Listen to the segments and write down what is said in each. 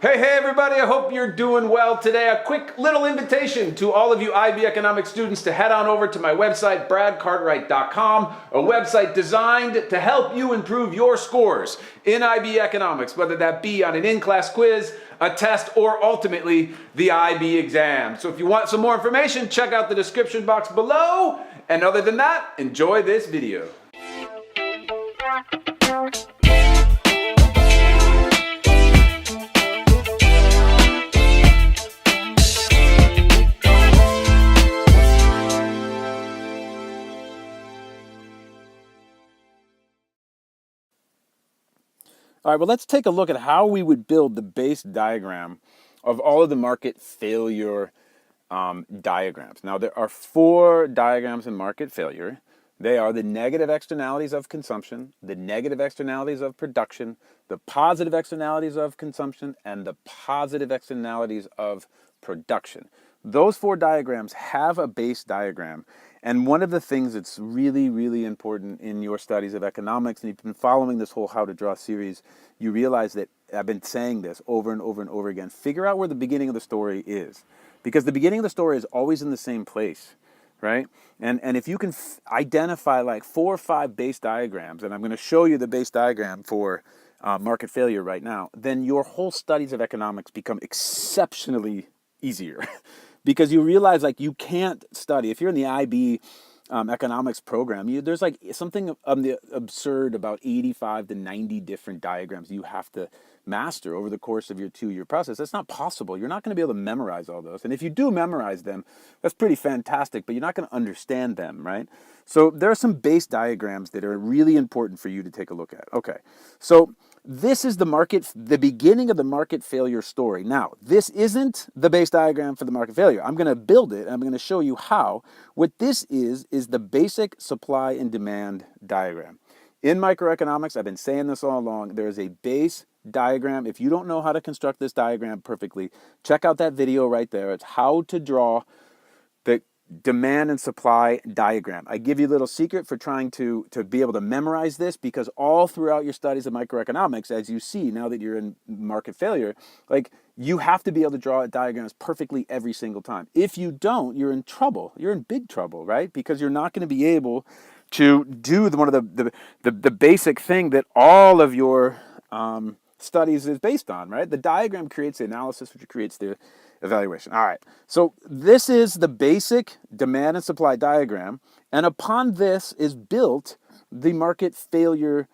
Hey everybody, I hope you're doing well today. A quick little invitation to all of you IB Economics students to head on over to my website, bradcartwright.com, a website designed to help you improve your scores in IB Economics, whether that be on an in-class quiz, a test, or ultimately the IB exam. So if you want some more information, check out the description box below. And other than that, enjoy this video. All right, well, let's take a look at how we would build the base diagram of all of the market failure diagrams. Now, there are 4 diagrams in market failure. They are the negative externalities of consumption, the negative externalities of production, the positive externalities of consumption, and the positive externalities of production. Those 4 diagrams have a base diagram. And one of the things that's really, really important in your studies of economics, and you've been following this whole How to Draw series, you realize that I've been saying this over and over and over again. Figure out where the beginning of the story is. Because the beginning of the story is always in the same place, right? And if you can identify like 4 or 5 base diagrams, and I'm going to show you the base diagram for market failure right now, then your whole studies of economics become exceptionally easier. Because you realize like you can't study, if you're in the IB economics program, there's like something absurd about 85 to 90 different diagrams you have to master over the course of your 2-year process. That's not possible. You're not going to be able to memorize all those. And if you do memorize them, that's pretty fantastic, but you're not going to understand them, right? So there are some base diagrams that are really important for you to take a look at. Okay, so this is the beginning of the market failure story. Now, this isn't the base diagram for the market failure. I'm going to build it, and I'm going to show you how. What this is the basic supply and demand diagram. In microeconomics, I've been saying this all along, there is a base diagram. If you don't know how to construct this diagram perfectly, check out that video right there. It's how to draw the demand and supply diagram. I give you a little secret for trying to be able to memorize this, because all throughout your studies of microeconomics, as you see now that you're in market failure, like you have to be able to draw diagrams perfectly every single time. If you don't, you're in trouble. You're in big trouble, right? Because you're not going to be able to do one of the basic thing that all of your studies is based on, right? The diagram creates the analysis, which creates the evaluation. All right, so this is the basic demand and supply diagram, and upon this is built the market failure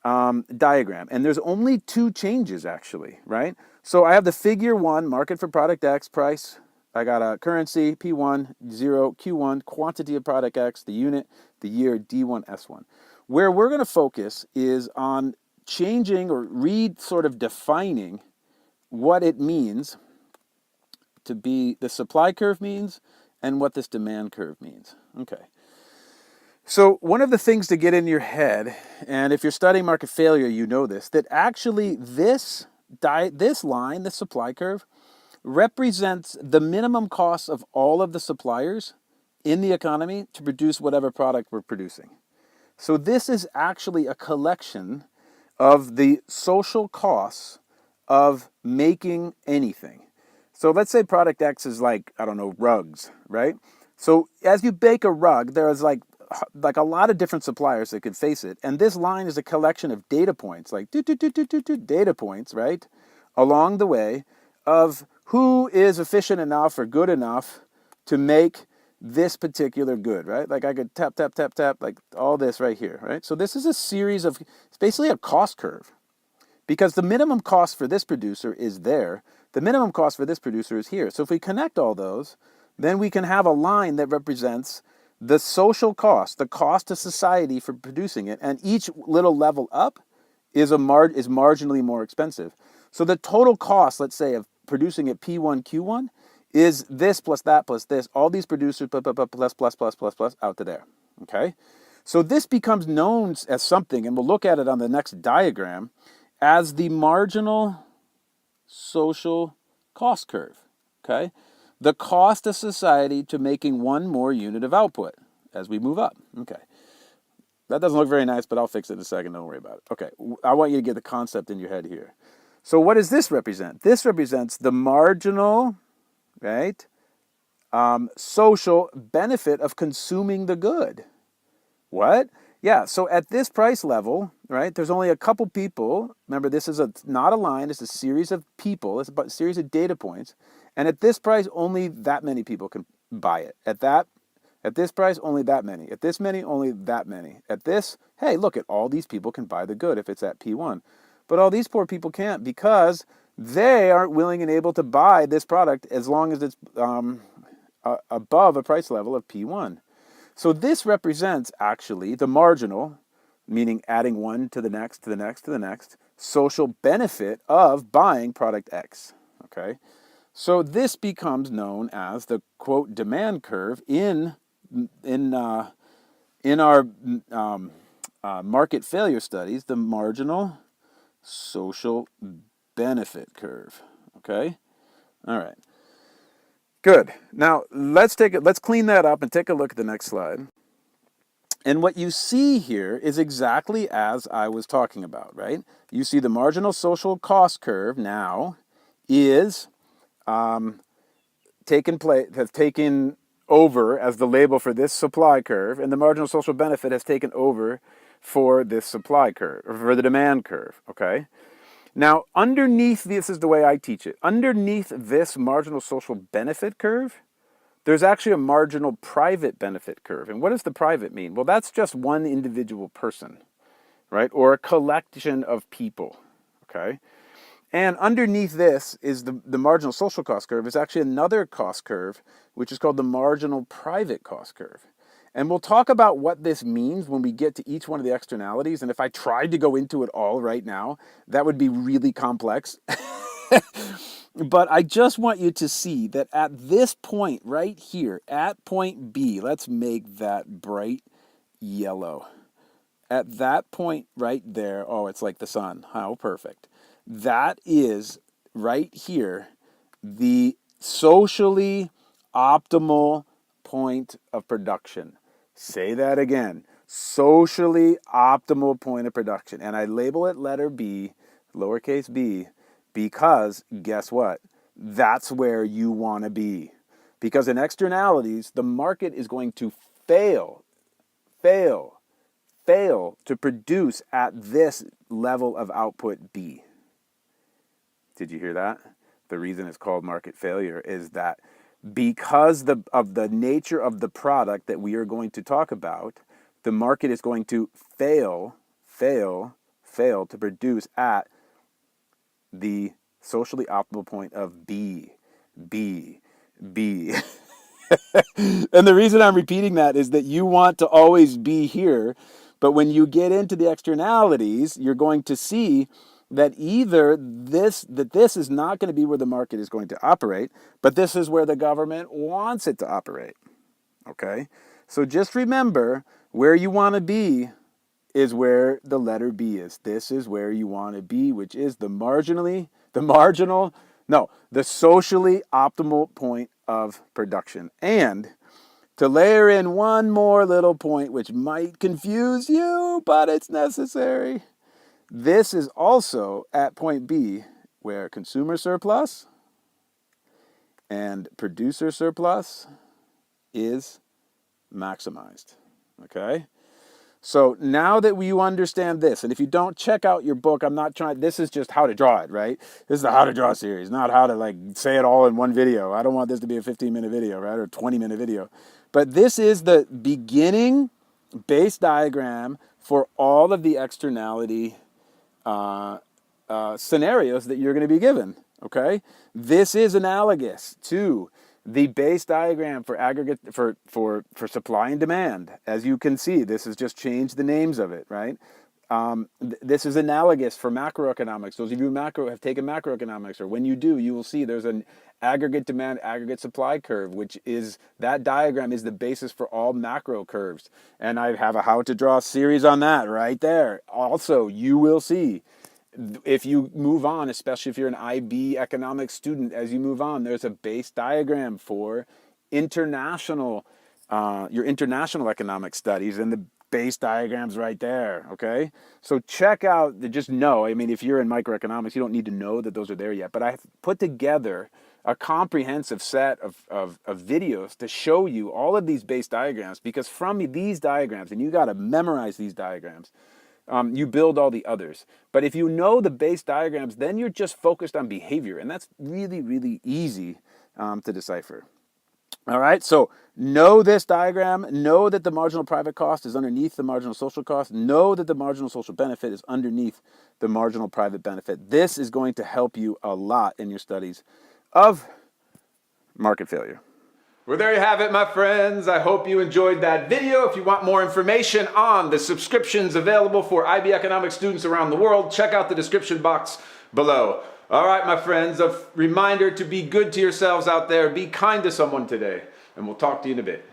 diagram. And there's only 2 changes actually, right? So I have the figure 1, market for product X, price. I got a currency, P1, 0, Q1, quantity of product X, the unit, the year, D1, S1. Where we're going to focus is on changing or sort of defining what it means to be the supply curve means and what this demand curve means. Okay. So one of the things to get in your head, and if you're studying market failure, you know this, that actually this line, the supply curve, represents the minimum cost of all of the suppliers in the economy to produce whatever product we're producing. So this is actually a collection of the social costs of making anything. So let's say product X is like, I don't know, rugs, right? So as you bake a rug, there's like a lot of different suppliers that could face it. And this line is a collection of data points, like data points, right? Along the way of who is efficient enough or good enough to make this particular good, right? Like I could tap, like all this right here, right? So this is a series of, it's basically a cost curve, because the minimum cost for this producer is there. The minimum cost for this producer is here. So if we connect all those, then we can have a line that represents the social cost, the cost to society for producing it, and each little level up is marginally more expensive. So the total cost, let's say, of producing it P1, Q1, is this plus that plus this, all these producers plus out to there, okay? So this becomes known as something, and we'll look at it on the next diagram, as the marginal social cost curve, okay? The cost of society to making one more unit of output as we move up, okay? That doesn't look very nice, but I'll fix it in a second, don't worry about it. Okay, I want you to get the concept in your head here. So what does this represent? This represents the marginal, right, social benefit of consuming the good. What? Yeah, so at this price level, right, there's only a couple people. Remember, this is not a line, it's a series of people, it's a series of data points. And at this price, only that many people can buy it. At this price, only that many. At this many, only that many. At this, hey, look, at all these people can buy the good if it's at P1. But all these poor people can't because they aren't willing and able to buy this product as long as it's above a price level of P1. So this represents actually the marginal, meaning adding one to the next, to the next, to the next, social benefit of buying product X. Okay, so this becomes known as the quote demand curve in our market failure studies, the marginal social benefit curve. Okay, all right. Good. Now let's clean that up and take a look at the next slide. And what you see here is exactly as I was talking about, right? You see the marginal social cost curve now is has taken over as the label for this supply curve, and the marginal social benefit has taken over for this supply curve, or for the demand curve, okay? Now, underneath, this is the way I teach it, underneath this marginal social benefit curve, there's actually a marginal private benefit curve. And what does the private mean? Well, that's just one individual person, right? Or a collection of people, okay? And underneath this is the marginal social cost curve is actually another cost curve, which is called the marginal private cost curve. And we'll talk about what this means when we get to each one of the externalities. And if I tried to go into it all right now, that would be really complex. But I just want you to see that at this point right here, at point B, let's make that bright yellow. At that point right there, oh, it's like the sun. How perfect. That is right here the socially optimal point of production. Say that again. Socially optimal point of production. And I label it letter B, lowercase b, because guess what? That's where you want to be. Because in externalities, the market is going to fail to produce at this level of output B. Did you hear that? The reason it's called market failure is that because of the nature of the product that we are going to talk about, the market is going to fail to produce at the socially optimal point of B. And the reason I'm repeating that is that you want to always be here, but when you get into the externalities, you're going to see that either this is not going to be where the market is going to operate, but this is where the government wants it to operate. Okay? So just remember, where you want to be is where the letter B is. This is where you want to be, which is the socially optimal point of production. And to layer in one more little point, which might confuse you, but it's necessary. This is also at point B, where consumer surplus and producer surplus is maximized. Okay? So now that you understand this, and if you don't check out your book, this is just how to draw it, right? This is the how to draw series, not how to say it all in one video. I don't want this to be a 15-minute video, right? Or 20-minute video. But this is the beginning base diagram for all of the externality scenarios that you're going to be given, okay? This is analogous to the base diagram for aggregate for supply and demand. As you can see, this has just changed the names of it, right? This is analogous for macroeconomics. Those of you who have taken macroeconomics, or when you do, you will see there's an aggregate demand, aggregate supply curve, which is, that diagram is the basis for all macro curves. And I have a how to draw series on that right there. Also, you will see, if you move on, especially if you're an IB economics student, as you move on, there's a base diagram for your international economic studies, and the base diagrams right there, okay? So check out, just know, I mean, if you're in microeconomics, you don't need to know that those are there yet, but I've put together a comprehensive set of videos to show you all of these base diagrams, because from these diagrams, and you got to memorize these diagrams, you build all the others. But if you know the base diagrams, then you're just focused on behavior, and that's really, really easy to decipher. All right, so know this diagram, know that the marginal private cost is underneath the marginal social cost, know that the marginal social benefit is underneath the marginal private benefit. This is going to help you a lot in your studies of market failure. Well, there you have it, my friends. I hope you enjoyed that video. If you want more information on the subscriptions available for IB Economics students around the world, check out the description box below. All right, my friends, a reminder to be good to yourselves out there. Be kind to someone today, and we'll talk to you in a bit.